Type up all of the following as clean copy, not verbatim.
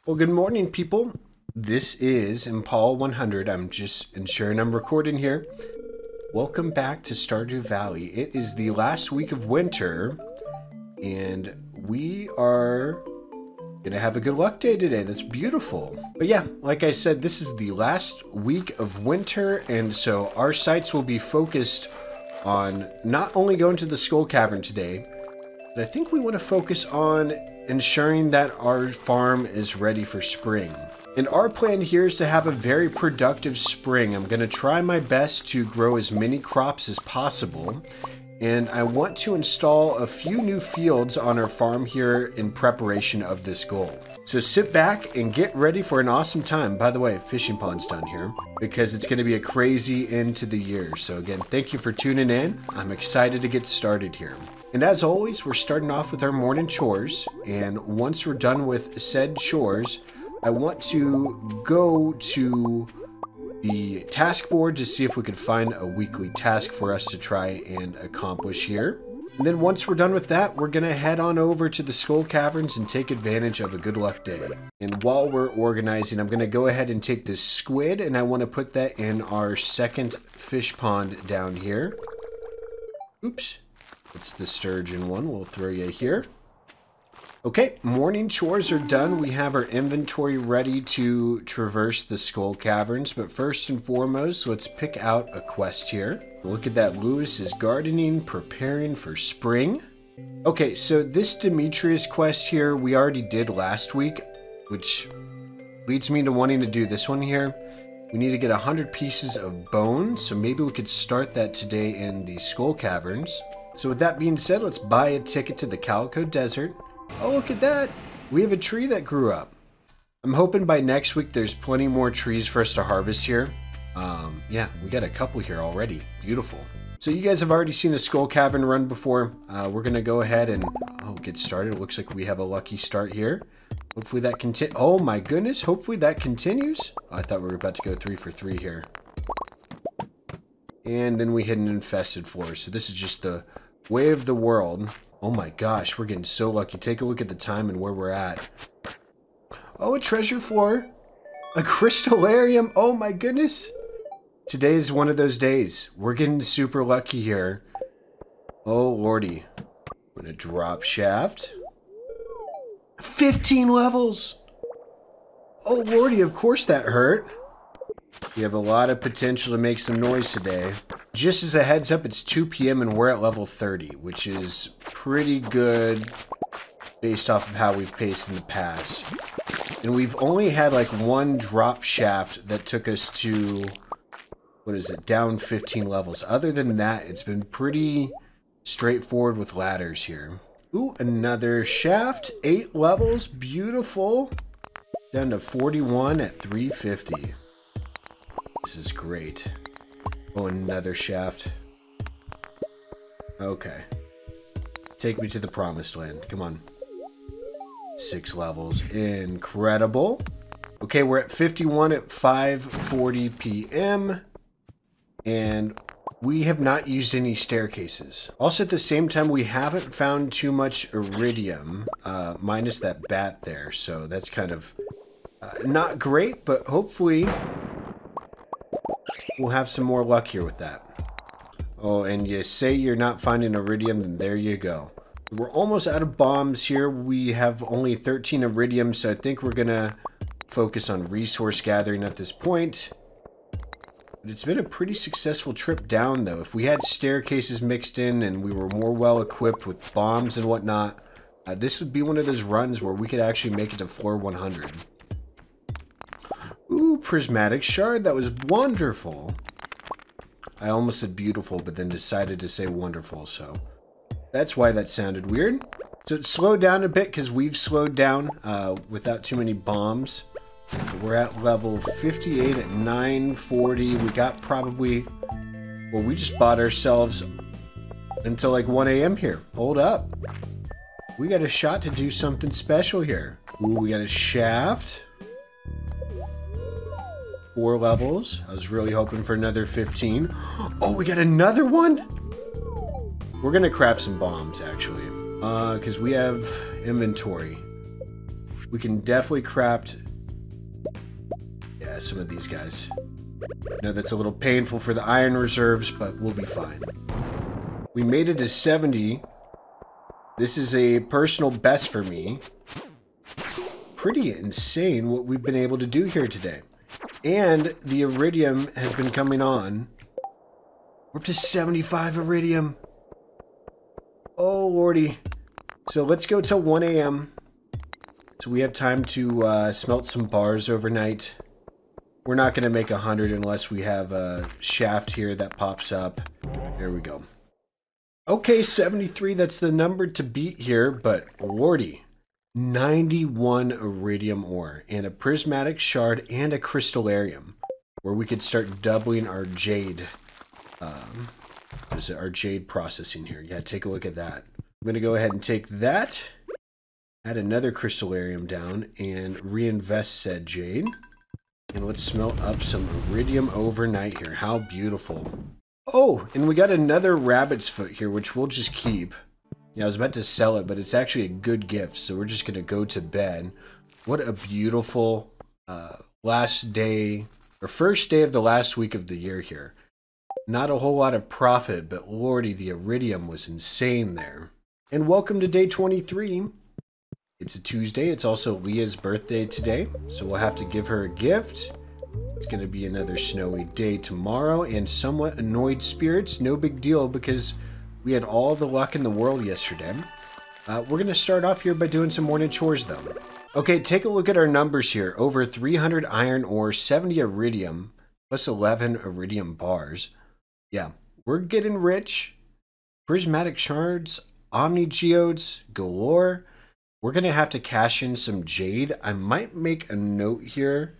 Well, good morning, people. This is Impala 100. I'm just ensuring I'm recording here. Welcome back to Stardew Valley. It is the last week of winter, and we are gonna have a good luck day today. That's beautiful. But yeah, like I said, this is the last week of winter, and so our sights will be focused on not only going to the Skull Cavern today, but I think we want to focus on ensuring that our farm is ready for spring. And our plan here is to have a very productive spring. I'm going to try my best to grow as many crops as possible. And I want to install a few new fields on our farm here in preparation of this goal. So sit back and get ready for an awesome time. By the way, fishing pond's down here because it's going to be a crazy end to the year. So again, thank you for tuning in. I'm excited to get started here. And as always, we're starting off with our morning chores, and once we're done with said chores, I want to go to the task board to see if we could find a weekly task for us to try and accomplish here. And then once we're done with that, we're going to head on over to the Skull Caverns and take advantage of a good luck day. And while we're organizing, I'm going to go ahead and take this squid, and I want to put that in our second fish pond down here. Oops. It's the sturgeon one. We'll throw you here. Okay, morning chores are done. We have our inventory ready to traverse the Skull Caverns. But first and foremost, let's pick out a quest here. Look at that. Lewis is gardening, preparing for spring. Okay, so this Demetrius quest here, we already did last week, which leads me to wanting to do this one here. We need to get 100 pieces of bone, so maybe we could start that today in the Skull Caverns. So with that being said, let's buy a ticket to the Calico Desert. Oh, look at that. We have a tree that grew up. I'm hoping by next week there's plenty more trees for us to harvest here. Yeah, we got a couple here already. Beautiful. So you guys have already seen a Skull Cavern run before. We're going to go ahead and get started. It looks like we have a lucky start here. Hopefully that continues. Oh my goodness. Hopefully that continues. Oh, I thought we were about to go 3 for 3 here. And then we hit an infested floor. So this is just the way of the world. Oh my gosh, we're getting so lucky. Take a look at the time and where we're at. Oh, a treasure floor. A crystallarium. Oh my goodness. Today is one of those days. We're getting super lucky here. Oh lordy. I'm gonna drop shaft. 15 levels. Oh lordy, of course that hurt. We have a lot of potential to make some noise today. Just as a heads up, it's 2 p.m. and we're at level 30, which is pretty good based off of how we've paced in the past. And we've only had like one drop shaft that took us to, what is it, down 15 levels. Other than that, it's been pretty straightforward with ladders here. Ooh, another shaft, 8 levels, beautiful. Down to 41 at 350. This is great. Oh, another shaft. Okay. Take me to the promised land. Come on. 6 levels. Incredible. Okay, we're at 51 at 5:40 p.m. And we have not used any staircases. Also, at the same time, we haven't found too much iridium, minus that bat there. So that's kind of not great, but hopefully we'll have some more luck here with that. Oh, and you say you're not finding iridium, then there you go. We're almost out of bombs here. We have only 13 iridium, so I think we're gonna focus on resource gathering at this point. But it's been a pretty successful trip down, though. If we had staircases mixed in and we were more well equipped with bombs and whatnot, this would be one of those runs where we could actually make it to floor 100. Ooh, prismatic shard. That was wonderful. I almost said beautiful, but then decided to say wonderful, so that's why that sounded weird. So it slowed down a bit because we've slowed down without too many bombs. We're at level 58 at 940. We got probably, well, we just bought ourselves until like 1 a.m. here. Hold up. We got a shot to do something special here. Ooh, we got a shaft. 4 levels. I was really hoping for another 15. Oh, we got another one? We're going to craft some bombs, actually. Because we have inventory. We can definitely craft, yeah, some of these guys. I know that's a little painful for the iron reserves, but we'll be fine. We made it to 70. This is a personal best for me. Pretty insane what we've been able to do here today. And the iridium has been coming on. We're up to 75 iridium. Oh, lordy. So let's go till 1 a.m. So we have time to smelt some bars overnight. We're not going to make 100 unless we have a shaft here that pops up. There we go. Okay, 73, that's the number to beat here, but lordy. 91 iridium ore and a prismatic shard and a crystallarium where we could start doubling our jade. What is it? Our jade processing here. Yeah, take a look at that. I'm going to go ahead and take that. Add another crystallarium down and reinvest said jade. And let's smelt up some iridium overnight here. How beautiful. Oh, and we got another rabbit's foot here, which we'll just keep. Yeah, I was about to sell it, but it's actually a good gift, so we're just going to go to bed. What a beautiful last day, or first day of the last week of the year here. Not a whole lot of profit, but lordy, the iridium was insane there. And welcome to day 23. It's a Tuesday. It's also Leah's birthday today, so we'll have to give her a gift. It's going to be another snowy day tomorrow, and somewhat annoyed spirits. No big deal, because we had all the luck in the world yesterday. We're going to start off here by doing some morning chores, though. Okay, take a look at our numbers here. Over 300 iron ore, 70 iridium, plus 11 iridium bars. Yeah, we're getting rich. Prismatic shards, omni geodes, galore. We're going to have to cash in some jade. I might make a note here.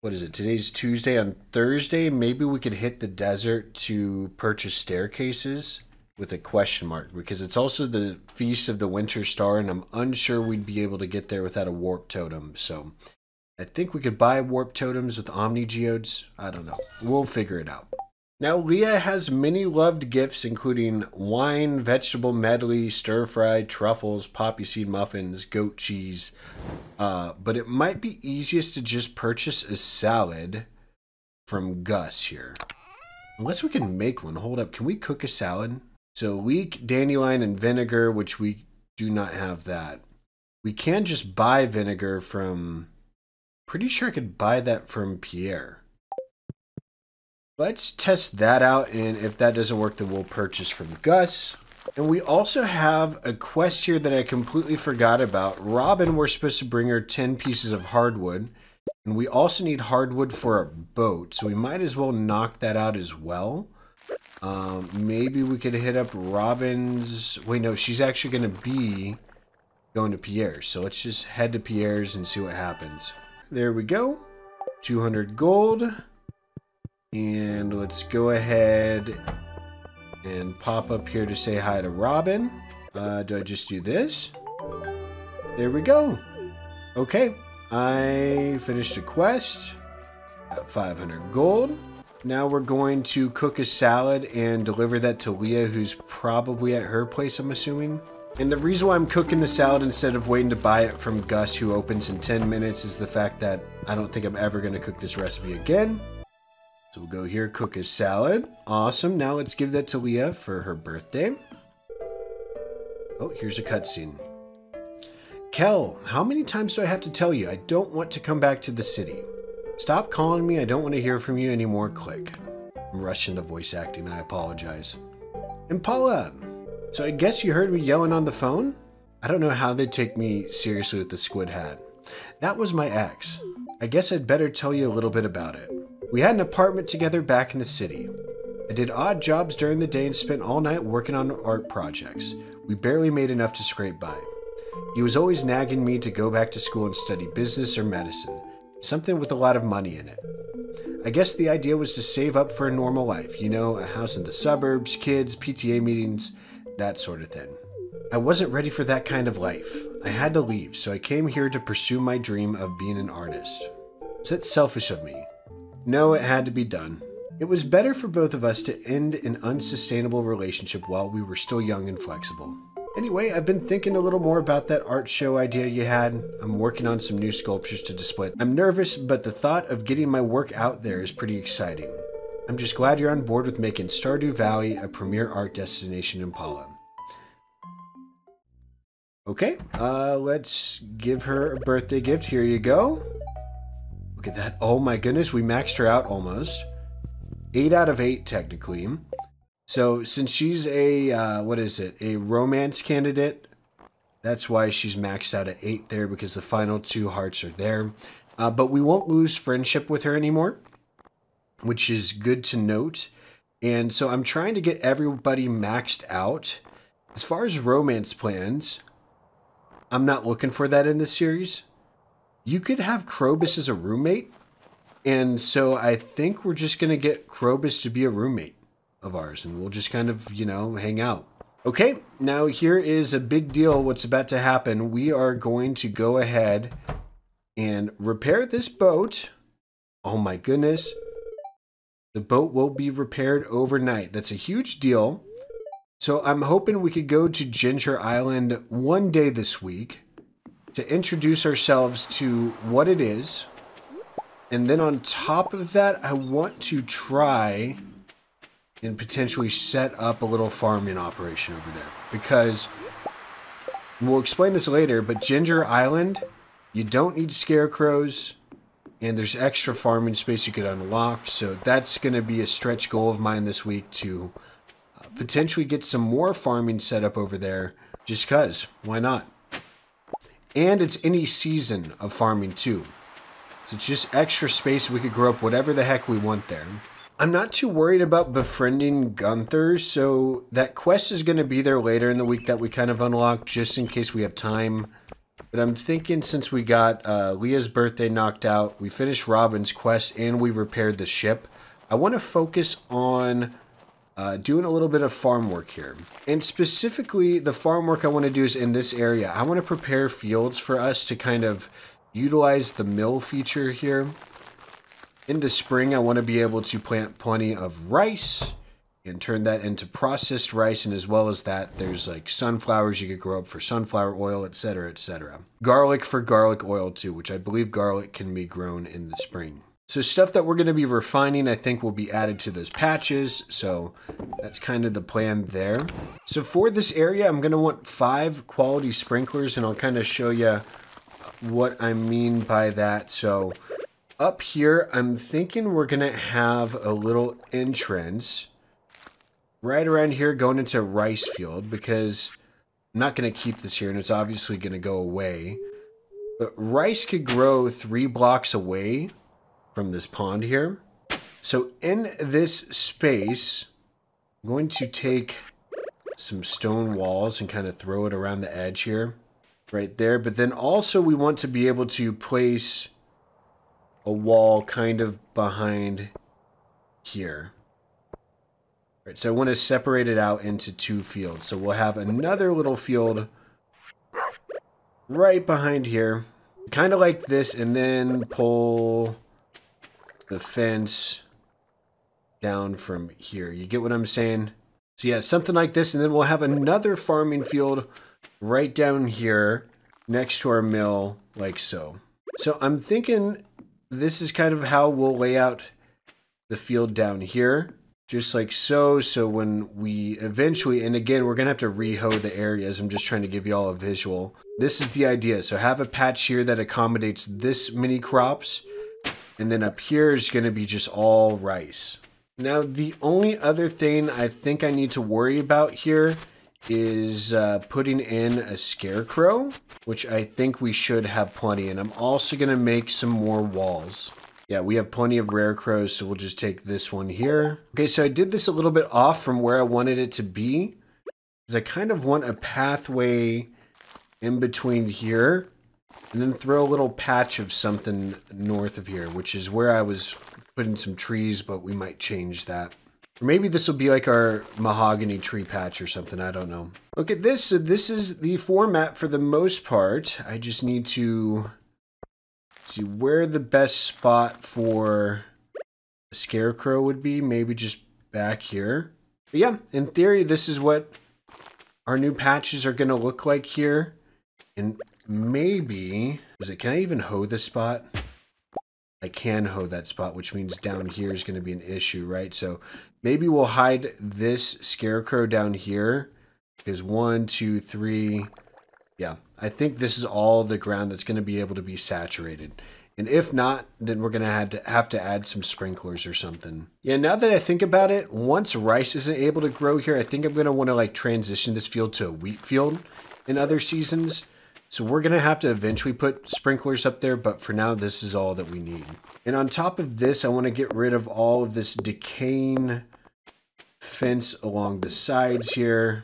What is it? Today's Tuesday. On Thursday, maybe we could hit the desert to purchase staircases with a question mark, because it's also the Feast of the Winter Star, and I'm unsure we'd be able to get there without a warp totem. So I think we could buy warp totems with omni geodes. I don't know. We'll figure it out. Now, Leah has many loved gifts, including wine, vegetable medley, stir-fried, truffles, poppy seed muffins, goat cheese. But it might be easiest to just purchase a salad from Gus here. Unless we can make one. Hold up. Can we cook a salad? So, leek, dandelion, and vinegar, which we do not have that. We can just buy vinegar from... Pretty sure I could buy that from Pierre. Let's test that out, and if that doesn't work, then we'll purchase from Gus. And we also have a quest here that I completely forgot about. Robin, we're supposed to bring her 10 pieces of hardwood, and we also need hardwood for our boat, so we might as well knock that out as well. Maybe we could hit up Robin's... Wait, no, she's actually going to be going to Pierre's, so let's just head to Pierre's and see what happens. There we go. 200 gold. And let's go ahead and pop up here to say hi to Robin. Do I just do this? There we go. Okay, I finished a quest. Got 500 gold. Now we're going to cook a salad and deliver that to Leah, who's probably at her place, I'm assuming. And the reason why I'm cooking the salad instead of waiting to buy it from Gus, who opens in 10 minutes, is the fact that I don't think I'm ever going to cook this recipe again. So we'll go here, cook a salad. Awesome. Now let's give that to Leah for her birthday. Oh, here's a cutscene. Kel, how many times do I have to tell you I don't want to come back to the city? Stop calling me. I don't want to hear from you anymore. Click. I'm rushing the voice acting. I apologize. And Paula, so I guess you heard me yelling on the phone? I don't know how they'd take me seriously with the squid hat. That was my ex. I guess I'd better tell you a little bit about it. We had an apartment together back in the city. I did odd jobs during the day and spent all night working on art projects. We barely made enough to scrape by. He was always nagging me to go back to school and study business or medicine, something with a lot of money in it. I guess the idea was to save up for a normal life, you know, a house in the suburbs, kids, PTA meetings, that sort of thing. I wasn't ready for that kind of life. I had to leave, so I came here to pursue my dream of being an artist. Was that selfish of me? No, it had to be done. It was better for both of us to end an unsustainable relationship while we were still young and flexible. Anyway, I've been thinking a little more about that art show idea you had. I'm working on some new sculptures to display. I'm nervous, but the thought of getting my work out there is pretty exciting. I'm just glad you're on board with making Stardew Valley a premier art destination in Paula. Okay, let's give her a birthday gift. Here you go. Look at that. Oh my goodness, we maxed her out almost. 8 out of 8 technically. So since she's a, what is it? A romance candidate. That's why she's maxed out at 8 there, because the final 2 hearts are there. But we won't lose friendship with her anymore, which is good to note. And so I'm trying to get everybody maxed out. As far as romance plans, I'm not looking for that in this series. You could have Krobus as a roommate. And so I think we're just going to get Krobus to be a roommate of ours. And we'll just kind of, you know, hang out. Okay, now here is a big deal what's about to happen. We are going to go ahead and repair this boat. Oh my goodness. The boat will be repaired overnight. That's a huge deal. So I'm hoping we could go to Ginger Island one day this week to introduce ourselves to what it is. And then on top of that, I want to try and potentially set up a little farming operation over there. Because, we'll explain this later, but Ginger Island, you don't need scarecrows. And there's extra farming space you could unlock. So that's going to be a stretch goal of mine this week to potentially get some more farming set up over there. Just because. Why not? And it's any season of farming too. So it's just extra space. We could grow up whatever the heck we want there. I'm not too worried about befriending Gunther. So that quest is going to be there later in the week that we kind of unlock just in case we have time. But I'm thinking since we got Leah's birthday knocked out, we finished Robin's quest, and we repaired the ship, I want to focus on doing a little bit of farm work here. And specifically, the farm work I want to do is in this area. I want to prepare fields for us to kind of utilize the mill feature here. In the spring, I want to be able to plant plenty of rice and turn that into processed rice, and as well as that, there's like sunflowers you could grow up for sunflower oil, etc., etc. Garlic for garlic oil too, which I believe garlic can be grown in the spring. So stuff that we're going to be refining, I think, will be added to those patches, so that's kind of the plan there. So for this area, I'm going to want 5 quality sprinklers, and I'll kind of show you what I mean by that. So up here, I'm thinking we're going to have a little entrance right around here going into a rice field, because I'm not going to keep this here and it's obviously going to go away. But rice could grow 3 blocks away from this pond here. So in this space, I'm going to take some stone walls and kind of throw it around the edge here, right there. But then also we want to be able to place a wall kind of behind here. Right, so I want to separate it out into 2 fields. So we'll have another little field right behind here, kind of like this, and then pull the fence down from here. You get what I'm saying? So yeah, something like this, and then we'll have another farming field right down here next to our mill, like so. So I'm thinking this is kind of how we'll lay out the field down here. Just like so. So when we eventually, and again, we're going to have to re-hoe the areas. I'm just trying to give you all a visual. This is the idea. So have a patch here that accommodates this many crops. And then up here is going to be just all rice. Now, the only other thing I think I need to worry about here is putting in a scarecrow, which I think we should have plenty. And I'm also going to make some more walls. Yeah, we have plenty of rare crows, so we'll just take this one here. Okay, so I did this a little bit off from where I wanted it to be, because I kind of want a pathway in between here, and then throw a little patch of something north of here, which is where I was putting some trees, but we might change that. Or maybe this will be like our mahogany tree patch or something, I don't know. Look at this, so this is the format for the most part. I just need to see where the best spot for a scarecrow would be. Maybe just back here. But yeah, in theory, this is what our new patches are going to look like here. And maybe, can I even hoe this spot? I can hoe that spot, which means down here is going to be an issue, right? So maybe we'll hide this scarecrow down here. Because 1, 2, 3, yeah. I think this is all the ground that's going to be able to be saturated. And if not, then we're going to have to add some sprinklers or something. Yeah, now that I think about it, once rice isn't able to grow here, I think I'm going to want to like transition this field to a wheat field in other seasons. So we're going to have to eventually put sprinklers up there, but for now, this is all that we need. And on top of this, I want to get rid of all of this decaying fence along the sides here.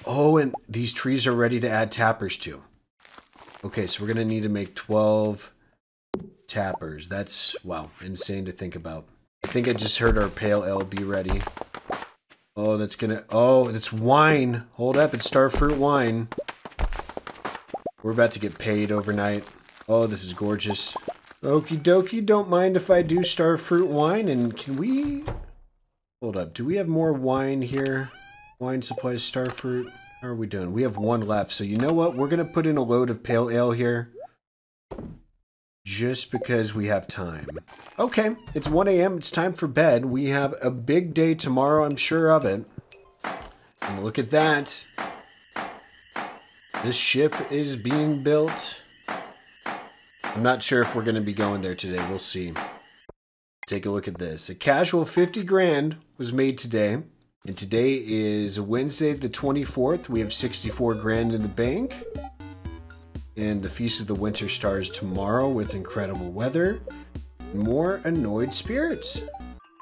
Oh, and these trees are ready to add tappers to. Okay, so we're going to need to make 12 tappers. That's, wow, insane to think about. I think I just heard our pale ale be ready. Oh, that's gonna, oh, it's wine. Hold up, it's starfruit wine. We're about to get paid overnight. Oh, this is gorgeous. Okie dokie, don't mind if I do starfruit wine. And can we, hold up, do we have more wine here? Wine supplies, starfruit. How are we doing? We have one left. So you know what? We're going to put in a load of pale ale here. Just because we have time. Okay, it's 1 a.m. It's time for bed. We have a big day tomorrow. I'm sure of it. And look at that. This ship is being built. I'm not sure if we're going to be going there today. We'll see. Take a look at this. A casual 50 grand was made today. And today is Wednesday the 24th. We have 64 grand in the bank. And the Feast of the Winter Stars tomorrow with incredible weather. More annoyed spirits.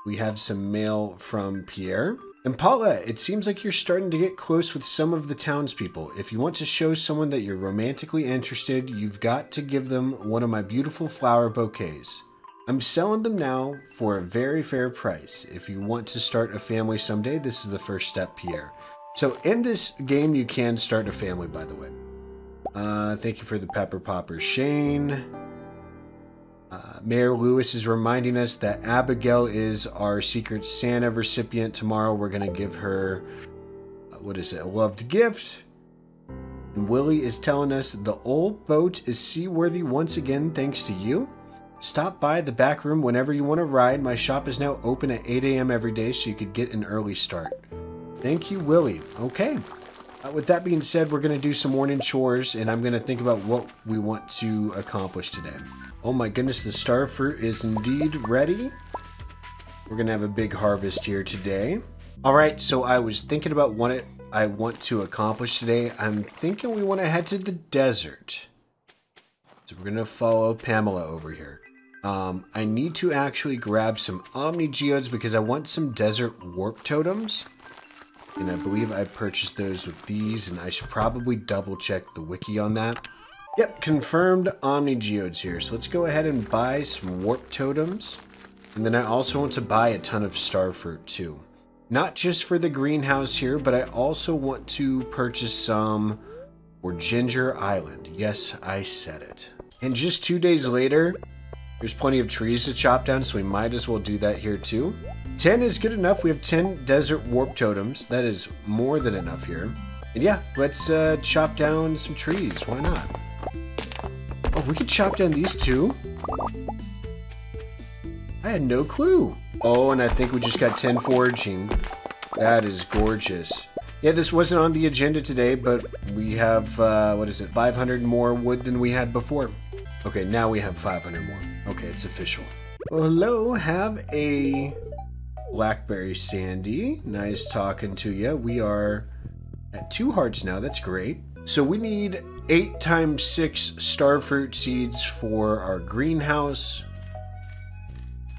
We have some mail from Pierre. And Paula, it seems like you're starting to get close with some of the townspeople. If you want to show someone that you're romantically interested, you've got to give them one of my beautiful flower bouquets. I'm selling them now for a very fair price. If you want to start a family someday, this is the first step, Pierre. So in this game, you can start a family, by the way. Thank you for the pepper popper, Shane. Mayor Lewis is reminding us that Abigail is our Secret Santa recipient. Tomorrow we're going to give her, what is it, a loved gift. And Willie is telling us the old boat is seaworthy once again thanks to you. Stop by the back room whenever you want to ride. My shop is now open at 8 a.m. every day so you could get an early start. Thank you, Willie. Okay. With that being said, we're going to do some morning chores and I'm going to think about what we want to accomplish today. Oh my goodness, the starfruit is indeed ready. We're going to have a big harvest here today. All right, so I was thinking about what I want to accomplish today. I'm thinking we want to head to the desert. So we're going to follow Pamela over here. I need to actually grab some Omni Geodes because I want some desert warp totems. And I believe I purchased those with these, and I should probably double check the wiki on that. Yep, confirmed Omni Geodes here. So let's go ahead and buy some warp totems. And then I also want to buy a ton of starfruit too. Not just for the greenhouse here, but I also want to purchase some for Ginger Island. Yes, I said it. And just 2 days later, there's plenty of trees to chop down, so we might as well do that here too. 10 is good enough. We have 10 desert warp totems. That is more than enough here. And yeah, let's chop down some trees. Why not? Oh, we could chop down these too. I had no clue. Oh, and I think we just got 10 foraging. That is gorgeous. Yeah, this wasn't on the agenda today, but we have, what is it, 500 more wood than we had before. Okay, now we have 500 more. Okay, it's official. Well, hello, have a Blackberry Sandy. Nice talking to you. We are at 2 hearts now. That's great. So we need 8 times 6 starfruit seeds for our greenhouse,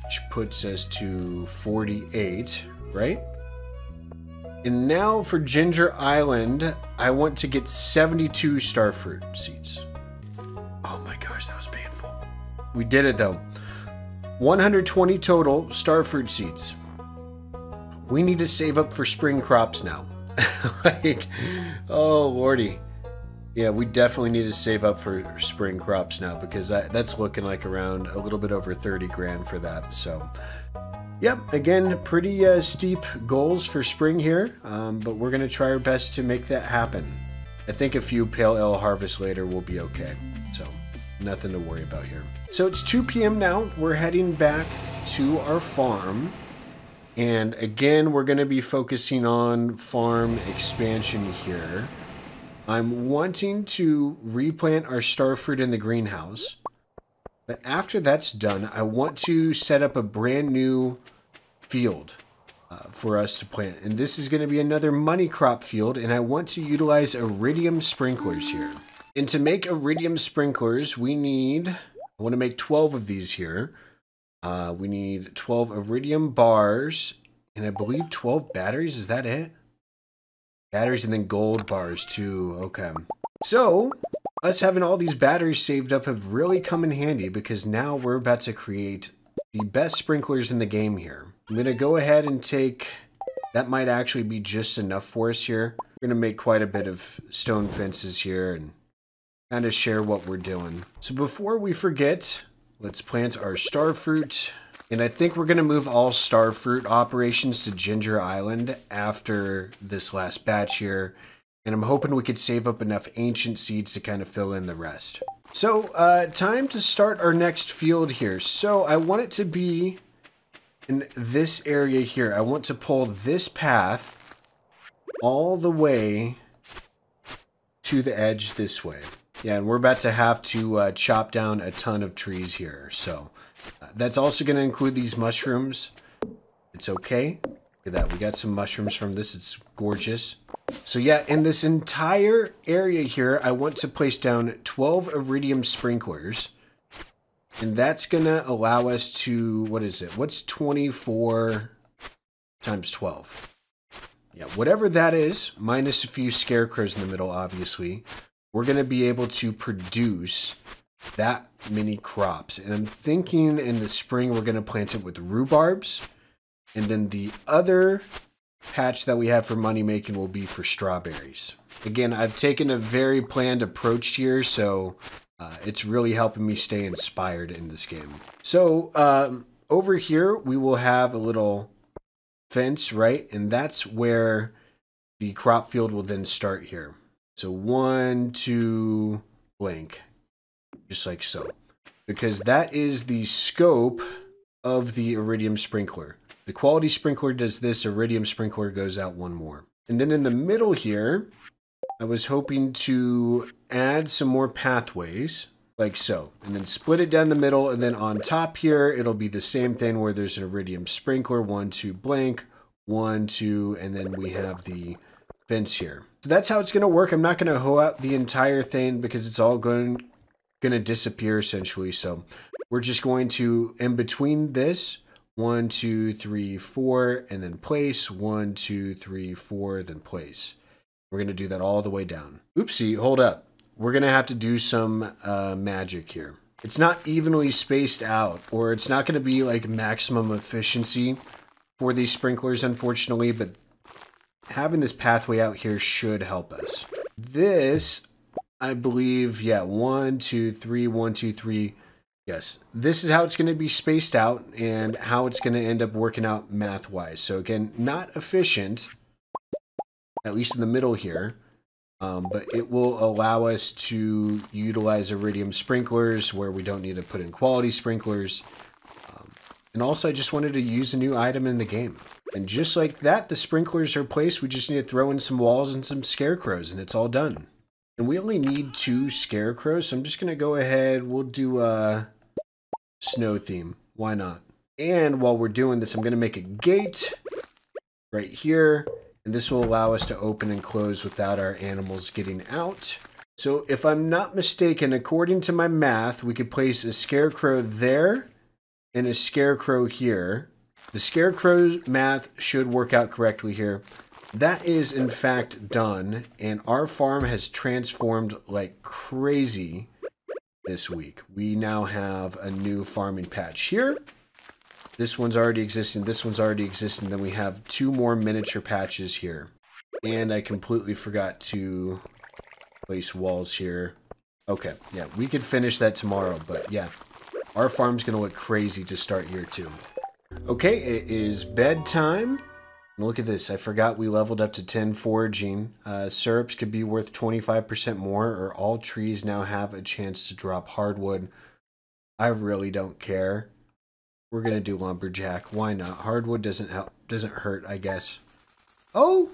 which puts us to 48, right? And now for Ginger Island, I want to get 72 starfruit seeds. Oh my gosh, that was painful. We did it though. 120 total starfruit seeds. We need to save up for spring crops now. Like, oh lordy. Yeah, we definitely need to save up for spring crops now because that's looking like around a little bit over 30 grand for that. So Yep, again, pretty steep goals for spring here, but we're going to try our best to make that happen. I think a few pale ale harvests later will be okay, so nothing to worry about here. So it's 2 p.m. now. We're heading back to our farm, and again, we're going to be focusing on farm expansion here. I'm wanting to replant our starfruit in the greenhouse. But after that's done, I want to set up a brand new field for us to plant. And this is going to be another money crop field, and I want to utilize iridium sprinklers here. And to make iridium sprinklers, we need, I want to make 12 of these here. We need 12 iridium bars, and I believe 12 batteries. Is that it? Batteries and then gold bars too. Okay. So, us having all these batteries saved up have really come in handy because now we're about to create the best sprinklers in the game here. I'm going to go ahead and take, that might actually be just enough for us here. We're going to make quite a bit of stone fences here and kind of share what we're doing. So before we forget, let's plant our starfruit. And I think we're going to move all starfruit operations to Ginger Island after this last batch here. And I'm hoping we could save up enough ancient seeds to kind of fill in the rest. So, time to start our next field here. So, I want it to be in this area here. I want to pull this path all the way to the edge this way. Yeah, and we're about to have to chop down a ton of trees here. So, that's also going to include these mushrooms. It's okay. Look at that. We got some mushrooms from this. It's gorgeous. So yeah, in this entire area here, I want to place down 12 iridium sprinklers. And that's going to allow us to, what is it? What's 24 times 12? Yeah, whatever that is, minus a few scarecrows in the middle, obviously, we're going to be able to produce that many crops. And I'm thinking in the spring, we're going to plant it with rhubarbs. And then the other patch that we have for money making will be for strawberries. Again, I've taken a very planned approach here, so it's really helping me stay inspired in this game. So over here, we will have a little fence, right? And that's where the crop field will then start here. So 1, 2, blank, just like so. Because that is the scope of the iridium sprinkler. The quality sprinkler does this, iridium sprinkler goes out one more. And then in the middle here, I was hoping to add some more pathways, like so. And then split it down the middle, and then on top here, it'll be the same thing where there's an iridium sprinkler, 1, 2, blank, 1, 2, and then we have the fence here. So that's how it's going to work. I'm not going to hoe out the entire thing because it's all going to disappear essentially. So we're just going to, in between this, 1, 2, 3, 4, and then place. 1, 2, 3, 4, then place. We're going to do that all the way down. Oopsie, hold up. We're going to have to do some magic here. It's not evenly spaced out, or it's not going to be like maximum efficiency for these sprinklers, unfortunately, but having this pathway out here should help us. This, I believe, yeah, 1, 2, 3, 1, 2, 3. Yes, this is how it's going to be spaced out and how it's going to end up working out math-wise. So again, not efficient, at least in the middle here, but it will allow us to utilize iridium sprinklers where we don't need to put in quality sprinklers. And also, I just wanted to use a new item in the game. And just like that, the sprinklers are placed. We just need to throw in some walls and some scarecrows, and it's all done. And we only need 2 scarecrows, so I'm just going to go ahead. We'll do a snow theme. Why not? And while we're doing this, I'm going to make a gate right here. And this will allow us to open and close without our animals getting out. So if I'm not mistaken, according to my math, we could place a scarecrow there and a scarecrow here. The scarecrow math should work out correctly here. That is in fact done, and our farm has transformed like crazy this week. We now have a new farming patch here. This one's already existing, this one's already existing, then we have 2 more miniature patches here. And I completely forgot to place walls here. Okay, yeah, we could finish that tomorrow, but yeah, our farm's gonna look crazy to start year 2. Okay, it is bedtime. Look at this. I forgot we leveled up to 10 foraging. Syrups could be worth 25% more, or all trees now have a chance to drop hardwood. I really don't care. We're going to do lumberjack. Why not? Hardwood doesn't hurt, I guess. Oh!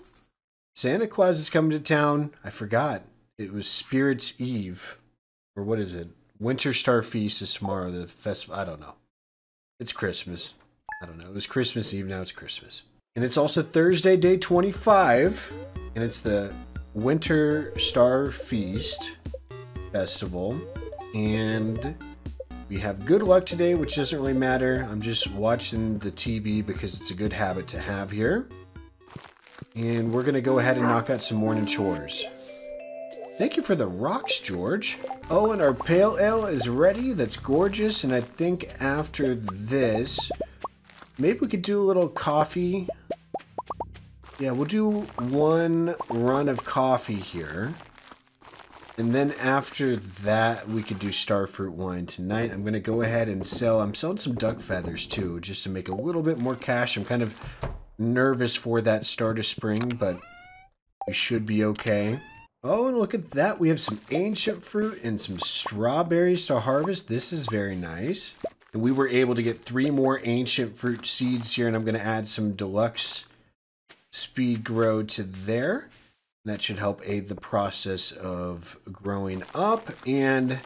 Santa Claus is coming to town. I forgot. It was Spirit's Eve. Or what is it? Winter Star Feast is tomorrow. The festival. I don't know. It's Christmas. I don't know. It was Christmas Eve. Now it's Christmas. And it's also Thursday, day 25. And it's the Winter Star Feast Festival. And we have good luck today, which doesn't really matter. I'm just watching the TV because it's a good habit to have here. And we're going to go ahead and knock out some morning chores. Thank you for the rocks, George. Oh, and our pale ale is ready. That's gorgeous. And I think after this, maybe we could do a little coffee. Yeah, we'll do one run of coffee here. And then after that, we could do starfruit wine tonight. I'm going to go ahead and sell. I'm selling some duck feathers too, just to make a little bit more cash. I'm kind of nervous for that start of spring, but we should be okay. Oh, and look at that. We have some ancient fruit and some strawberries to harvest. This is very nice. And we were able to get 3 more ancient fruit seeds here, and I'm going to add some deluxe speed grow to there. That should help aid the process of growing up. And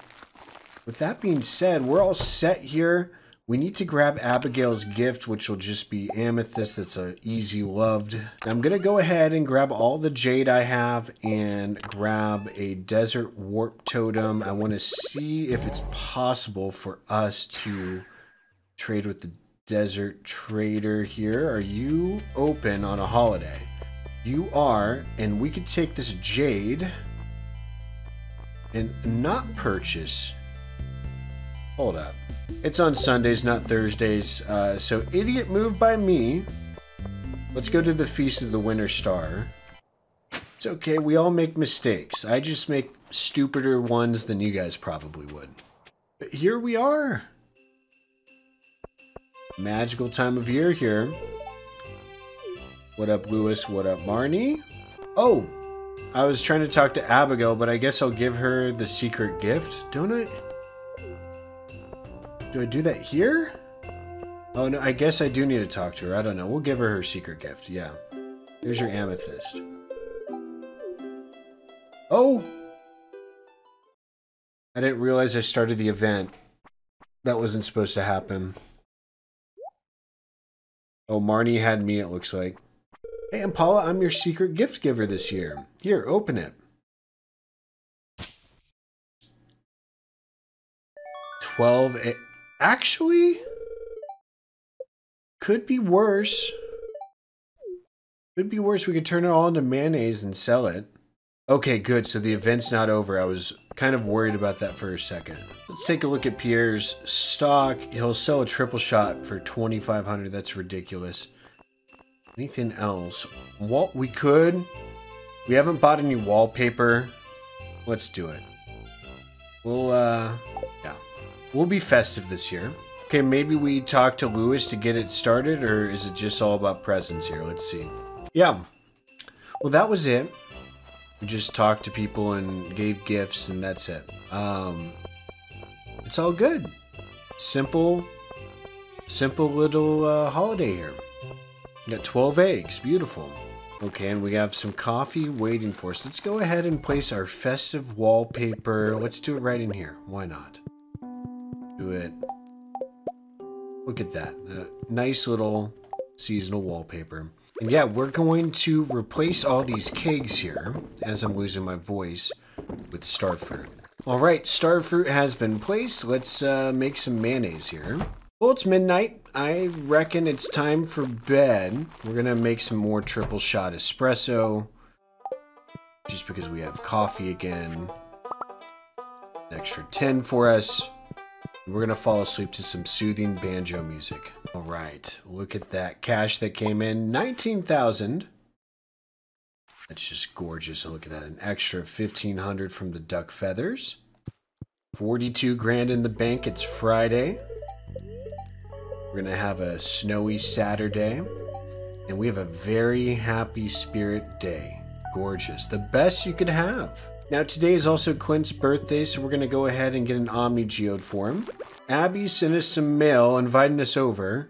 with that being said, we're all set here. We need to grab Abigail's gift, which will just be amethyst. That's a easy loved. I'm going to go ahead and grab all the jade I have and grab a desert warp totem. I want to see if it's possible for us to trade with the desert trader here. Are you open on a holiday? You are, and we could take this jade and not purchase. Hold up. It's on Sundays, not Thursdays, so idiot move by me. Let's go to the Feast of the Winter Star. It's okay, we all make mistakes. I just make stupider ones than you guys probably would. But here we are. Magical time of year here. What up, Lewis? What up, Marnie? Oh, I was trying to talk to Abigail, but I guess I'll give her the secret gift, don't I? Do I do that here? Oh, no, I guess I do need to talk to her. I don't know. We'll give her secret gift. Yeah. Here's your amethyst. Oh! I didn't realize I started the event. That wasn't supposed to happen. Oh, Marnie had me, it looks like. Hey, and Paula, I'm your secret gift giver this year. Here, open it. 12. Actually, could be worse. Could be worse. We could turn it all into mayonnaise and sell it. Okay, good. So the event's not over. I was kind of worried about that for a second. Let's take a look at Pierre's stock. He'll sell a triple shot for 2,500. That's ridiculous. Anything else? We could. We haven't bought any wallpaper. Let's do it. We'll, yeah. We'll be festive this year. Okay, maybe we talk to Lewis to get it started, or is it just all about presents here? Let's see. Yeah. Well, that was it. We just talked to people and gave gifts, and that's it. It's all good. Simple little holiday here. We got 12 eggs. Beautiful. Okay, and we have some coffee waiting for us. Let's go ahead and place our festive wallpaper. Let's do it right in here. Why not? Do it. Look at that. Nice little seasonal wallpaper. And yeah, we're going to replace all these kegs here, as I'm losing my voice, with starfruit. Alright, starfruit has been placed. Let's make some mayonnaise here. Well, it's midnight. I reckon it's time for bed. We're going to make some more triple shot espresso. Just because we have coffee again. An extra 10 for us. We're going to fall asleep to some soothing banjo music. All right, look at that cash that came in, 19,000. That's just gorgeous. Look at that, an extra 1,500 from the duck feathers. 42 grand in the bank. It's Friday. We're going to have a snowy Saturday. And we have a very happy spirit day. Gorgeous. The best you could have. Now, today is also Quint's birthday, so we're going to go ahead and get an Omni Geode for him. Abby sent us some mail inviting us over.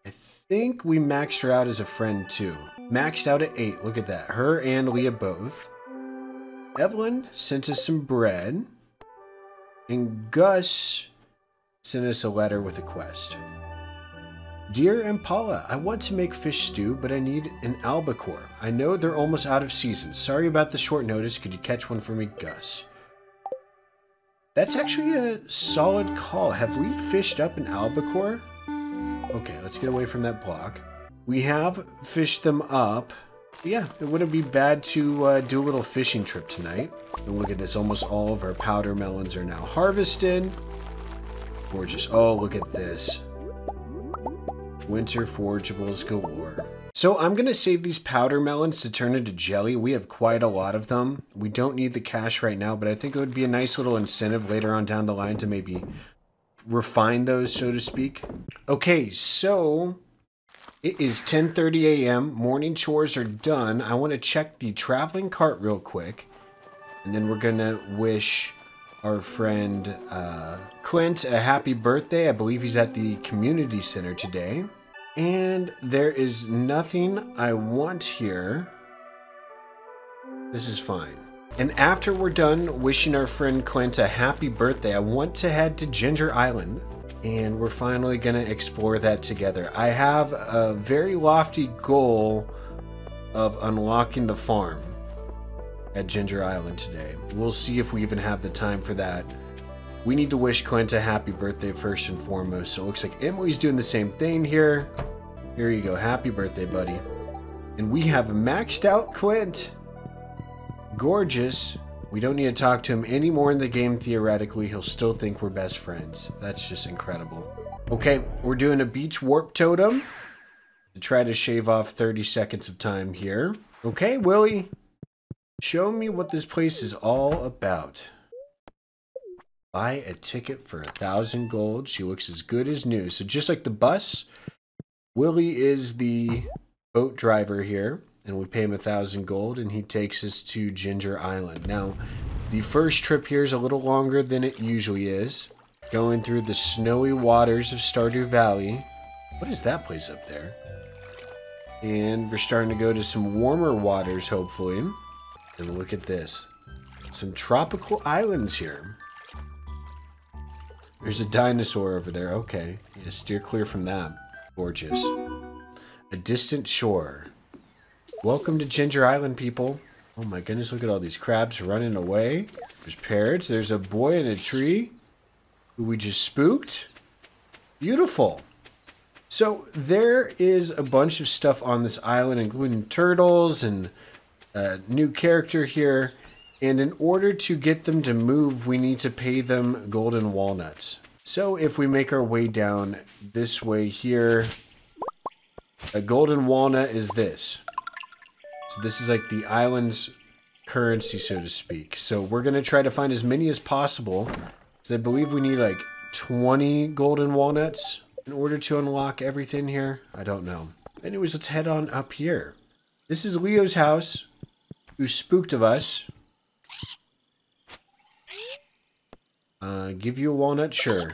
I think we maxed her out as a friend, too. Maxed out at 8. Look at that. Her and Leah both. Evelyn sent us some bread. And Gus sent us a letter with a quest. Dear Impala, I want to make fish stew, but I need an albacore. I know they're almost out of season. Sorry about the short notice. Could you catch one for me, Gus? That's actually a solid call. Have we fished up an albacore? Okay, let's get away from that block. We have fished them up. Yeah, it wouldn't be bad to do a little fishing trip tonight. And look at this. Almost all of our powder melons are now harvested. Gorgeous. Oh, look at this. Winter forageables galore. So I'm going to save these powder melons to turn into jelly. We have quite a lot of them. We don't need the cash right now, but I think it would be a nice little incentive later on down the line to maybe refine those, so to speak. Okay, so it is 10:30 a.m. Morning chores are done. I want to check the traveling cart real quick. And then we're going to wish our friend Quint a happy birthday. I believe he's at the community center today. And there is nothing I want here. This is fine. And after we're done wishing our friend Quint a happy birthday, I want to head to Ginger Island. And we're finally going to explore that together. I have a very lofty goal of unlocking the farm at Ginger Island today. We'll see if we even have the time for that. We need to wish Quint a happy birthday first and foremost. So it looks like Emily's doing the same thing here. Here you go. Happy birthday, buddy. And we have maxed out Quint. Gorgeous. We don't need to talk to him anymore in the game, theoretically. He'll still think we're best friends. That's just incredible. Okay, we're doing a beach warp totem to try to shave off 30 seconds of time here. Okay, Willie. Show me what this place is all about. Buy a ticket for 1,000 gold. She looks as good as new. So just like the bus, Willie is the boat driver here. And we pay him 1,000 gold and he takes us to Ginger Island. Now, the first trip here is a little longer than it usually is. Going through the snowy waters of Stardew Valley. What is that place up there? And we're starting to go to some warmer waters, hopefully. And look at this. Some tropical islands here. There's a dinosaur over there. Okay. Yeah, steer clear from that. Gorgeous. A distant shore. Welcome to Ginger Island, people. Oh my goodness, look at all these crabs running away. There's parrots. There's a boy in a tree who we just spooked. Beautiful. So there is a bunch of stuff on this island, including turtles and a new character here, and in order to get them to move, we need to pay them golden walnuts. So if we make our way down this way here, a golden walnut is this. So this is like the island's currency, so to speak. So we're going to try to find as many as possible. So I believe we need like 20 golden walnuts in order to unlock everything here. I don't know. Anyways, let's head on up here. This is Leo's house, who spooked of us. Give you a walnut? Sure.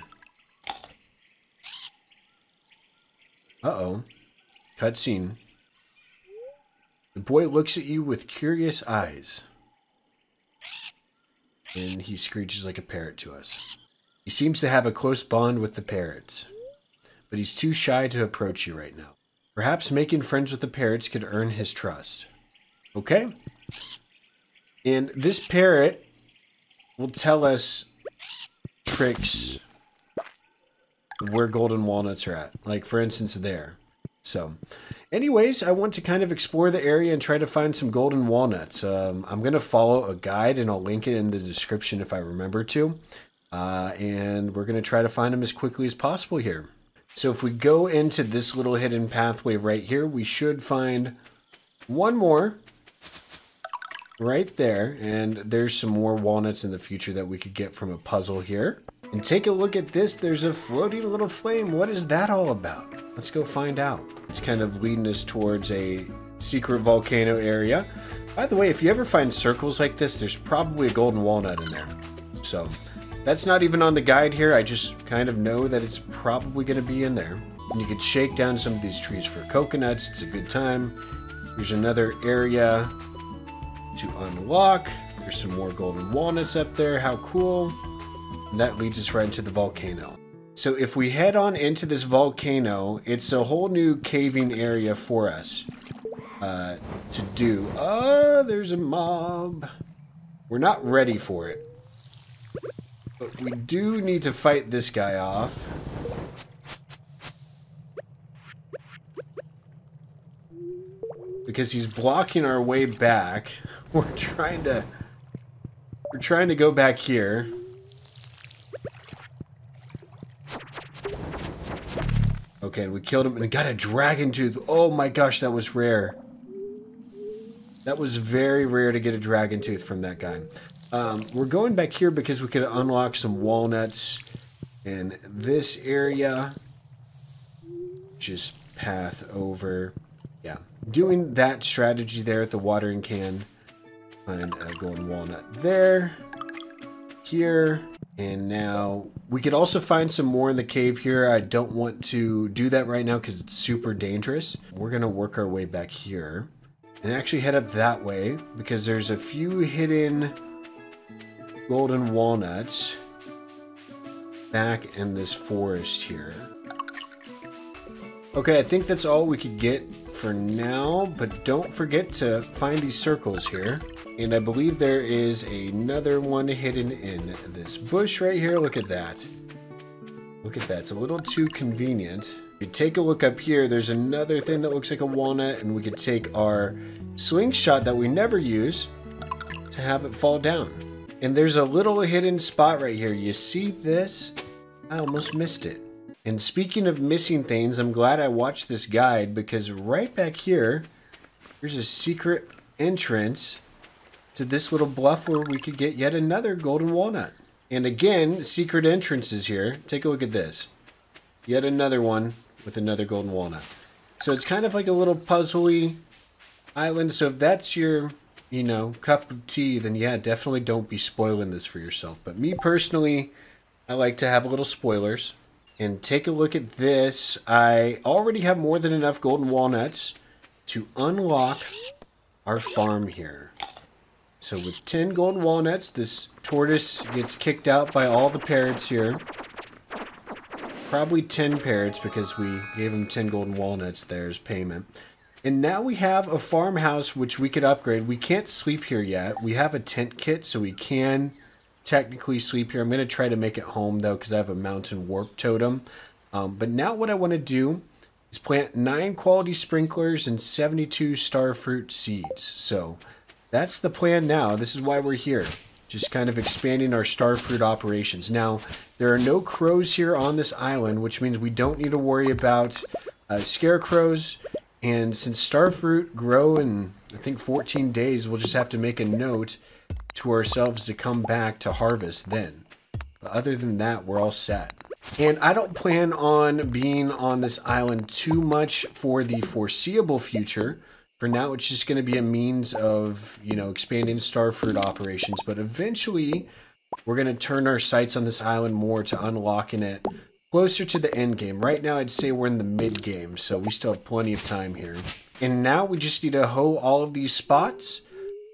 Uh-oh. Cutscene. The boy looks at you with curious eyes. And he screeches like a parrot to us. He seems to have a close bond with the parrots. But he's too shy to approach you right now. Perhaps making friends with the parrots could earn his trust. Okay? And this parrot will tell us tricks of where golden walnuts are at. Like, for instance, there. So, anyways, I want to kind of explore the area and try to find some golden walnuts. I'm going to follow a guide, and I'll link it in the description if I remember to. And we're going to try to find them as quickly as possible here. So if we go into this little hidden pathway right here, we should find one more right there. And there's some more walnuts in the future that we could get from a puzzle here. And take a look at this. There's a floating little flame. What is that all about? Let's go find out. It's kind of leading us towards a secret volcano area. By the way, if you ever find circles like this, there's probably a golden walnut in there. So that's not even on the guide here. I just kind of know that it's probably going to be in there. And you could shake down some of these trees for coconuts. It's a good time. Here's another area to unlock. There's some more golden walnuts up there. How cool. And that leads us right into the volcano. So if we head on into this volcano, it's a whole new caving area for us to do. There's a mob. We're not ready for it. But we do need to fight this guy off. Because he's blocking our way back. We're trying to go back here. Okay, we killed him and got a dragon tooth. Oh my gosh, that was rare. That was very rare to get a dragon tooth from that guy. We're going back here because we could unlock some walnuts in this area. Just path over. Yeah, doing that strategy there at the watering can. Find a golden walnut there. Here. And now we could also find some more in the cave here. I don't want to do that right now because it's super dangerous. We're going to work our way back here and actually head up that way because there's a few hidden golden walnuts back in this forest here. Okay, I think that's all we could get for now, but don't forget to find these circles here. And I believe there is another one hidden in this bush right here. Look at that. Look at that. It's a little too convenient. If you take a look up here, there's another thing that looks like a walnut, and we could take our slingshot that we never use to have it fall down. And there's a little hidden spot right here. You see this? I almost missed it. And speaking of missing things, I'm glad I watched this guide because right back here, there's a secret entrance to this little bluff where we could get yet another golden walnut. And again, secret entrances here. Take a look at this. Yet another one with another golden walnut. So it's kind of like a little puzzly island. So if that's your, you know, cup of tea, then yeah, definitely don't be spoiling this for yourself. But me personally, I like to have a little spoilers. And take a look at this. I already have more than enough golden walnuts to unlock our farm here. So with 10 golden walnuts, this tortoise gets kicked out by all the parrots here. Probably 10 parrots because we gave him 10 golden walnuts there as payment. And now we have a farmhouse which we could upgrade. We can't sleep here yet. We have a tent kit, so we can technically sleep here. I'm going to try to make it home though because I have a mountain warp totem. But now what I want to do is plant 9 quality sprinklers and 72 starfruit seeds. So that's the plan now. This is why we're here. Just kind of expanding our starfruit operations. Now, there are no crows here on this island, which means we don't need to worry about scarecrows. And since starfruit grow in, I think, 14 days, we'll just have to make a note to ourselves to come back to harvest then. But other than that, we're all set. And I don't plan on being on this island too much for the foreseeable future. For now, it's just going to be a means of, you know, expanding starfruit operations. But eventually, we're going to turn our sights on this island more to unlocking it closer to the end game. Right now, I'd say we're in the mid game, so we still have plenty of time here. And now we just need to hoe all of these spots,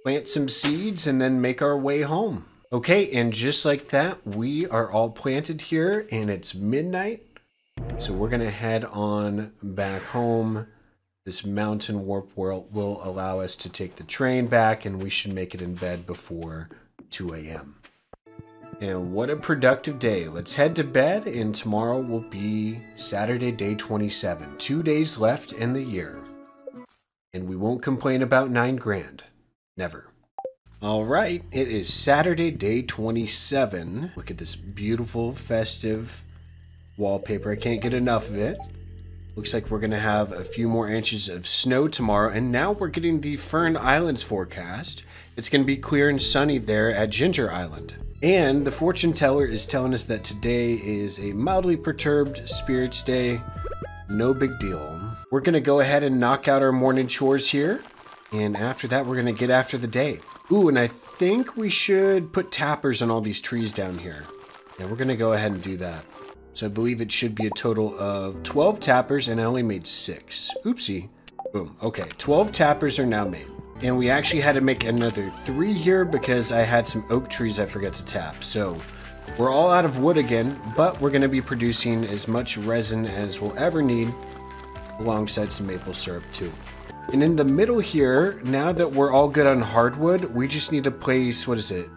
plant some seeds, and then make our way home. Okay, and just like that, we are all planted here, and it's midnight. So we're going to head on back home. This mountain warp world will allow us to take the train back, and we should make it in bed before 2 a.m. And what a productive day. Let's head to bed, and tomorrow will be Saturday, day 27. 2 days left in the year. And we won't complain about 9 grand. Never. All right, it is Saturday, day 27. Look at this beautiful, festive wallpaper. I can't get enough of it. Looks like we're going to have a few more inches of snow tomorrow. And now we're getting the Fern Islands forecast. It's going to be clear and sunny there at Ginger Island. And the fortune teller is telling us that today is a mildly perturbed spirits day. No big deal. We're going to go ahead and knock out our morning chores here. And after that, we're going to get after the day. Ooh, and I think we should put tappers on all these trees down here. Yeah, we're going to go ahead and do that. So I believe it should be a total of 12 tappers, and I only made 6. Oopsie. Boom. Okay, 12 tappers are now made. And we actually had to make another 3 here because I had some oak trees I forgot to tap. So we're all out of wood again, but we're going to be producing as much resin as we'll ever need, alongside some maple syrup too. And in the middle here, now that we're all good on hardwood, we just need to place, what is it?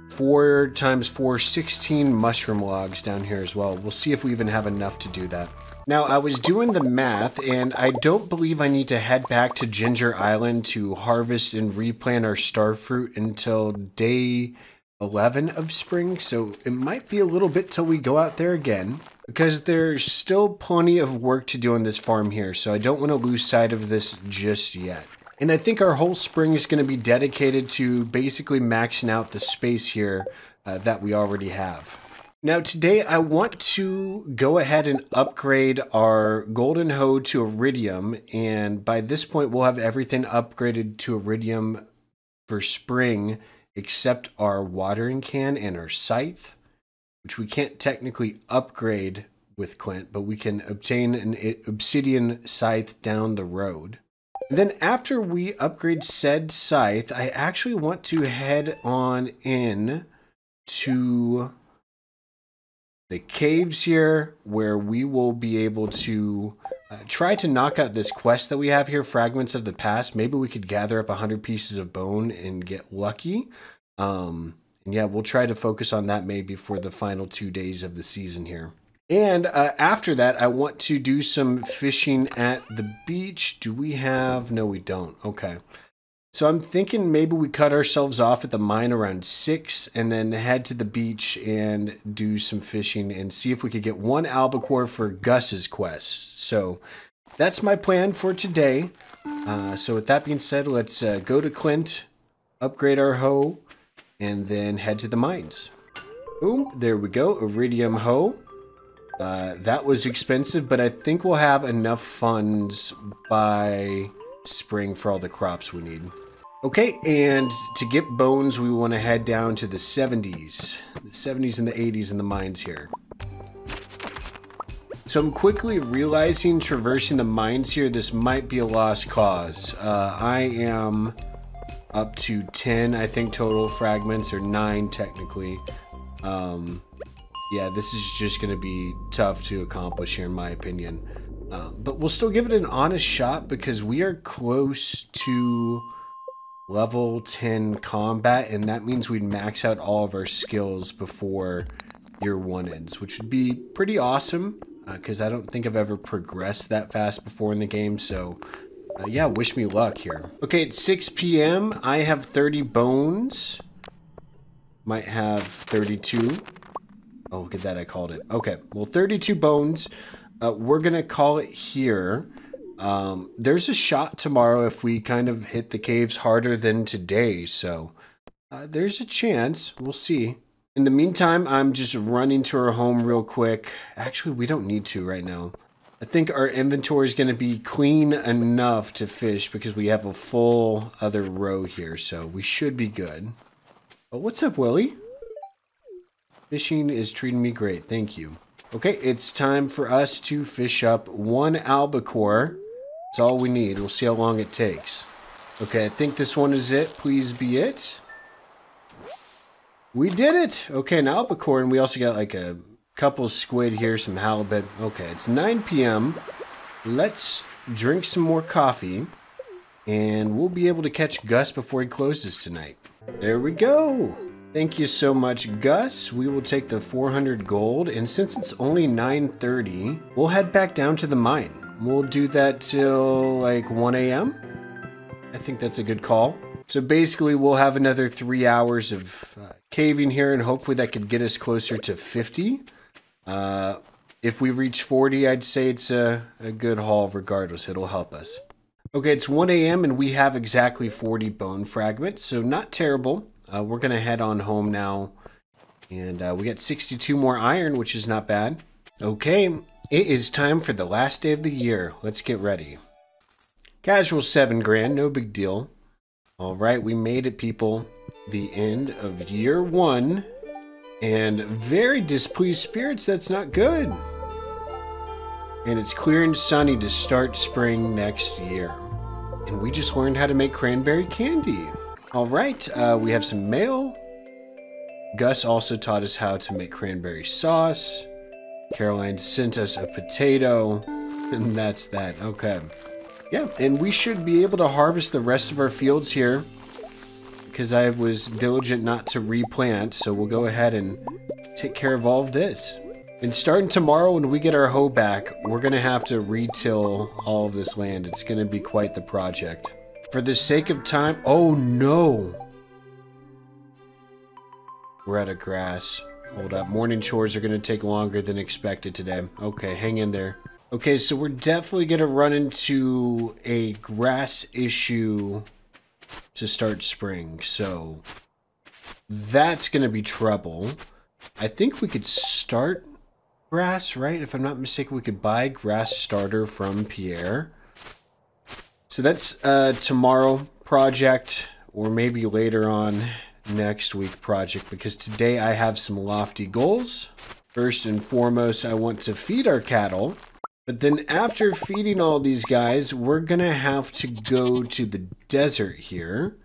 4 times 4, 16 mushroom logs down here as well. We'll see if we even have enough to do that. Now, I was doing the math, and I don't believe I need to head back to Ginger Island to harvest and replant our star fruit until day 11 of spring, so it might be a little bit till we go out there again, because there's still plenty of work to do on this farm here, so I don't want to lose sight of this just yet. And I think our whole spring is going to be dedicated to basically maxing out the space here that we already have. Now today I want to go ahead and upgrade our golden hoe to iridium, and by this point we'll have everything upgraded to iridium for spring except our watering can and our scythe, which we can't technically upgrade with Clint, but we can obtain an obsidian scythe down the road. And then after we upgrade said scythe, I actually want to head on in to the caves here, where we will be able to try to knock out this quest that we have here, Fragments of the Past. Maybe we could gather up 100 pieces of bone and get lucky. And yeah, we'll try to focus on that maybe for the final 2 days of the season here. And after that, I want to do some fishing at the beach. Do we have... No, we don't. Okay. So I'm thinking maybe we cut ourselves off at the mine around 6 and then head to the beach and do some fishing and see if we could get 1 albacore for Gus's quest. So that's my plan for today. So with that being said, let's go to Clint, upgrade our hoe, and then head to the mines. Boom, there we go, iridium hoe. That was expensive, but I think we'll have enough funds by spring for all the crops we need. Okay, and to get bones, we want to head down to the 70s. The 70s and the 80s in the mines here. So I'm quickly realizing traversing the mines here, this might be a lost cause. I am up to 10, I think, total fragments, or 9 technically. Yeah, this is just going to be tough to accomplish here in my opinion. But we'll still give it an honest shot because we are close to level 10 combat, and that means we'd max out all of our skills before year 1 ends, which would be pretty awesome because I don't think I've ever progressed that fast before in the game. So yeah, wish me luck here. Okay, it's 6 p.m. I have 30 bones. Might have 32. Oh, look at that, I called it. Okay, well, 32 bones. We're going to call it here. There's a shot tomorrow if we kind of hit the caves harder than today, so there's a chance. We'll see. In the meantime, I'm just running to our home real quick. Actually, we don't need to right now. I think our inventory is going to be clean enough to fish because we have a full other row here, so we should be good. Oh, what's up, Willie? Fishing is treating me great, thank you. Okay, it's time for us to fish up 1 albacore. That's all we need. We'll see how long it takes. Okay, I think this one is it. Please be it. We did it! Okay, an albacore, and we also got like a couple squid here, some halibut. Okay, it's 9 p.m. Let's drink some more coffee, and we'll be able to catch Gus before he closes tonight. There we go! Thank you so much, Gus. We will take the 400 gold, and since it's only 9:30, we'll head back down to the mine. We'll do that till like 1 a.m. I think that's a good call. So basically, we'll have another 3 hours of caving here, and hopefully that could get us closer to 50. If we reach 40, I'd say it's a good haul regardless. It'll help us. Okay, it's 1 a.m. and we have exactly 40 bone fragments, so not terrible. We're going to head on home now And we got 62 more iron, which is not bad. Okay, it is time for the last day of the year. Let's get ready. Casual 7 grand, no big deal. All right, we made it, people. The end of year 1. And very displeased spirits, that's not good. And it's clear and sunny to start spring next year. And we just learned how to make cranberry candy. All right, we have some mail. Gus also taught us how to make cranberry sauce. Caroline sent us a potato. And that's that. Okay. Yeah, and we should be able to harvest the rest of our fields here, because I was diligent not to replant, so we'll go ahead and take care of all of this. And starting tomorrow when we get our hoe back, we're going to have to retill all of this land. It's going to be quite the project. For the sake of time... Oh, no! We're out of grass. Hold up. Morning chores are going to take longer than expected today. Okay, hang in there. Okay, so we're definitely going to run into a grass issue to start spring. So that's going to be trouble. I think we could start grass, right? If I'm not mistaken, we could buy grass starter from Pierre. So that's tomorrow project, or maybe later on next week project, because today I have some lofty goals. First and foremost, I want to feed our cattle, but then after feeding all these guys, we're gonna have to go to the desert here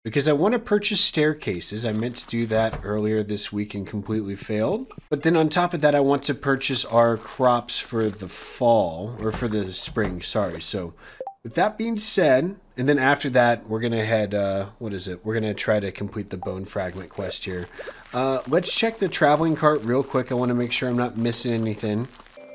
because I want to purchase staircases. I meant to do that earlier this week and completely failed. But then on top of that, I want to purchase our crops for the fall, or for the spring, sorry. So with that being said, and then after that, we're going to head, what is it? We're going to try to complete the bone fragment quest here. Let's check the traveling cart real quick. I want to make sure I'm not missing anything.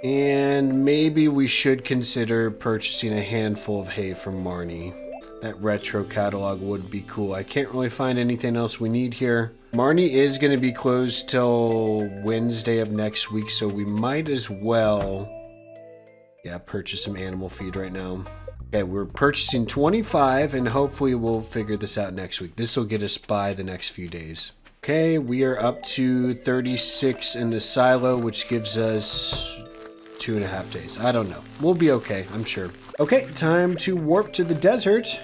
And maybe we should consider purchasing a handful of hay from Marnie. That retro catalog would be cool. I can't really find anything else we need here. Marnie is going to be closed till Wednesday of next week, so we might as well, yeah, purchase some animal feed right now. Okay, we're purchasing 25, and hopefully we'll figure this out next week. This will get us by the next few days. Okay, we are up to 36 in the silo, which gives us 2.5 days. I don't know. We'll be okay, I'm sure. Okay, time to warp to the desert.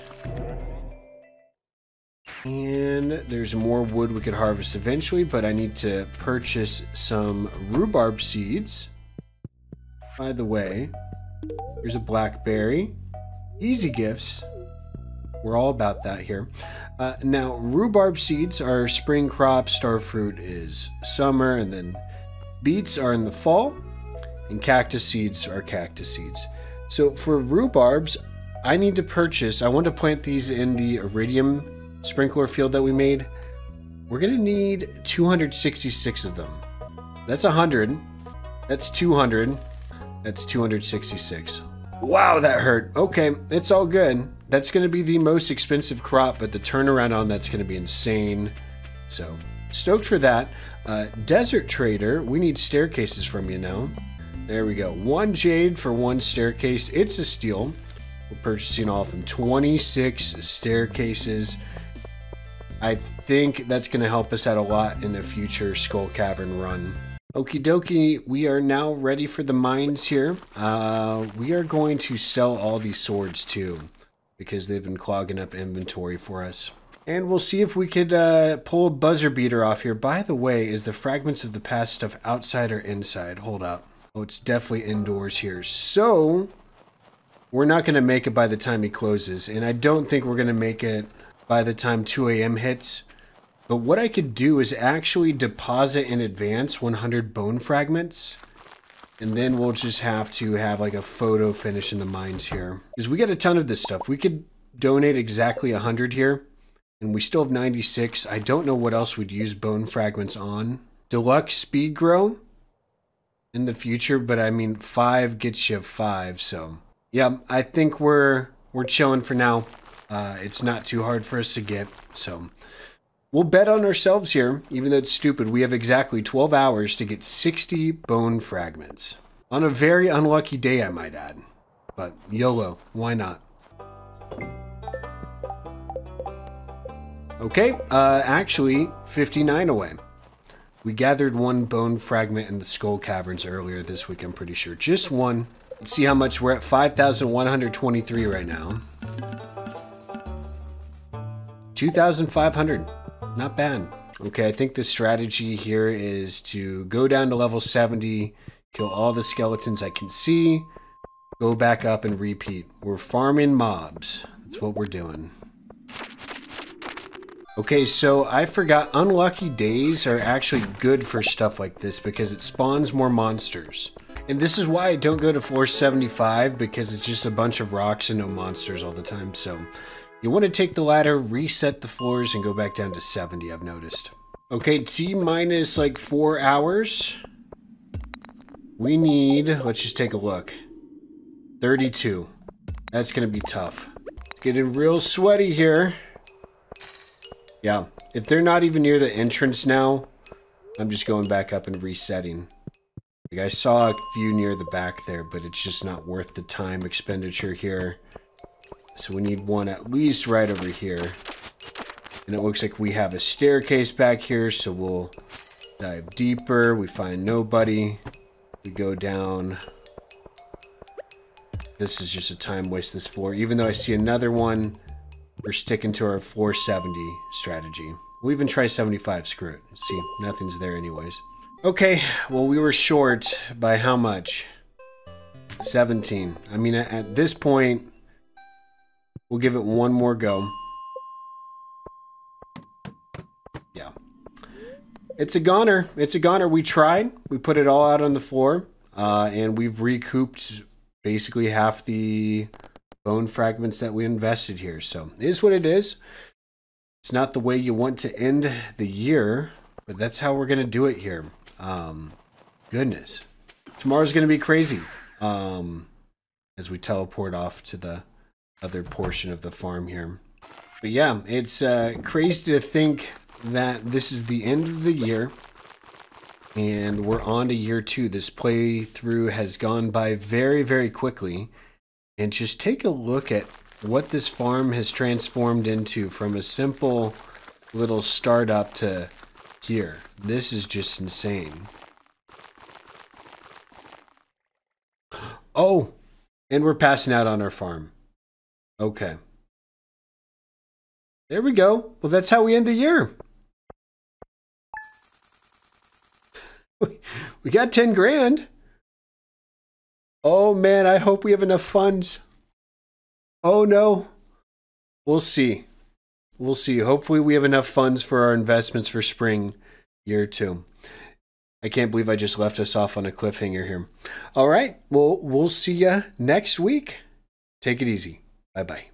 And there's more wood we could harvest eventually, but I need to purchase some rhubarb seeds. By the way, here's a blackberry. Easy gifts. We're all about that here. Now, rhubarb seeds are spring crops, starfruit is summer, and then beets are in the fall, and cactus seeds are cactus seeds. So for rhubarbs, I need to purchase, I want to plant these in the iridium sprinkler field that we made. We're going to need 266 of them. That's 100. That's 200. That's 266. Wow, that hurt. Okay, it's all good. That's going to be the most expensive crop, but the turnaround on that's going to be insane. So, stoked for that. Desert Trader, we need staircases from you now. There we go. 1 jade for 1 staircase. It's a steal. We're purchasing all of them. 26 staircases. I think that's going to help us out a lot in a future Skull Cavern run. Okie dokie, we are now ready for the mines here. We are going to sell all these swords too, because they've been clogging up inventory for us. And we'll see if we could pull a buzzer beater off here. By the way, is the fragments of the past stuff outside or inside? Hold up. Oh, it's definitely indoors here. So, we're not going to make it by the time he closes. And I don't think we're going to make it by the time 2 a.m. hits. But what I could do is actually deposit in advance 100 bone fragments. And then we'll just have to have like a photo finish in the mines here. Because we got a ton of this stuff. We could donate exactly 100 here. And we still have 96. I don't know what else we'd use bone fragments on. Deluxe speed grow in the future. But I mean 5 gets you 5. So yeah, I think we're chilling for now. It's not too hard for us to get. So we'll bet on ourselves here, even though it's stupid. We have exactly 12 hours to get 60 bone fragments. On a very unlucky day, I might add. But YOLO, why not? Okay, actually, 59 away. We gathered one bone fragment in the skull caverns earlier this week, I'm pretty sure. Just one. Let's see how much we're at. 5,123 right now. 2,500. Not bad. Okay, I think the strategy here is to go down to level 70, kill all the skeletons I can see, go back up and repeat. We're farming mobs. That's what we're doing. Okay, so I forgot unlucky days are actually good for stuff like this because it spawns more monsters. And this is why I don't go to floor 75 because it's just a bunch of rocks and no monsters all the time. So you want to take the ladder, reset the floors, and go back down to 70, I've noticed. Okay, T minus like 4 hours. We need, let's just take a look. 32. That's going to be tough. It's getting real sweaty here. Yeah, if they're not even near the entrance now, I'm just going back up and resetting. Like I saw a few near the back there, but it's just not worth the time expenditure here. So we need one at least right over here. And it looks like we have a staircase back here, so we'll dive deeper. We find nobody. We go down. This is just a time waste, this floor. Even though I see another one, we're sticking to our floor 70 strategy. We'll even try 75, screw it. See, nothing's there anyways. Okay, well, we were short by how much? 17. I mean, at this point, we'll give it one more go. Yeah. It's a goner. It's a goner. We tried. We put it all out on the floor, and we've recouped basically half the bone fragments that we invested here. So it is what it is. It's not the way you want to end the year, but that's how we're going to do it here. Goodness. Tomorrow's going to be crazy. As we teleport off to the other portion of the farm here. But yeah, it's crazy to think that this is the end of the year and we're on to year 2. This playthrough has gone by very, very quickly. And just take a look at what this farm has transformed into from a simple little startup to here. This is just insane. Oh, and we're passing out on our farm. Okay. There we go. Well, that's how we end the year. We got 10 grand. Oh man, I hope we have enough funds. Oh no. We'll see. We'll see. Hopefully we have enough funds for our investments for spring year 2. I can't believe I just left us off on a cliffhanger here. All right. Well, we'll see you next week. Take it easy. Bye-bye.